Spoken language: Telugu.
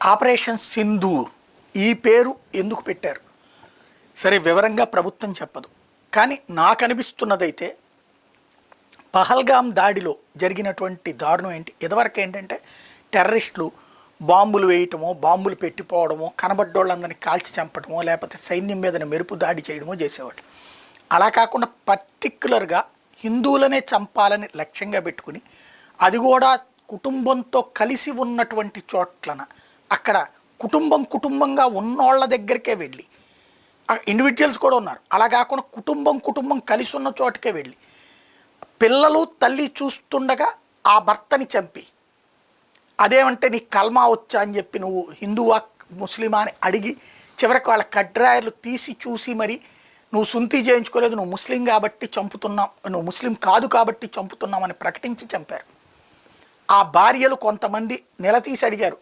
ఆపరేషన్ సింధూర్ ఈ పేరు ఎందుకు పెట్టారు? సరే, వివరంగా ప్రభుత్వం చెప్పదు. కానీ నాకు అనిపిస్తున్నదైతే పహల్గామ్ దాడిలో జరిగినటువంటి దారుణం ఏంటి, ఇదివరకు ఏంటంటే టెర్రరిస్టులు బాంబులు వేయటమో, బాంబులు పెట్టిపోవడమో, కనబడ్డోళ్ళందరినీ కాల్చి చంపటమో, లేకపోతే సైన్యం మీద మెరుపు దాడి చేయడమో చేసేవాళ్ళు. అలా కాకుండా పర్టిక్యులర్గా హిందువులనే చంపాలని లక్ష్యంగా పెట్టుకుని, అది కూడా కుటుంబంతో కలిసి ఉన్నటువంటి చోట్లన అక్కడ కుటుంబంగా ఉన్నోళ్ళ దగ్గరికే వెళ్ళి, ఇండివిజువల్స్ కూడా ఉన్నారు, అలా కాకుండా కుటుంబం కలిసి ఉన్న చోటుకే వెళ్ళి పిల్లలు తల్లి చూస్తుండగా ఆ భర్తని చంపి, అదేమంటే నీకు కల్మా వచ్చా అని చెప్పి నువ్వు హిందువా ముస్లిమా అని అడిగి చివరికి వాళ్ళ కడ్రాయర్లు తీసి చూసి మరి నువ్వు సుంతి చేయించుకోలేదు, నువ్వు ముస్లిం కాబట్టి చంపుతున్నావు, నువ్వు ముస్లిం కాదు కాబట్టి చంపుతున్నావు అని ప్రకటించి చంపారు. ఆ భార్యలు కొంతమంది నిలదీసి అడిగారు,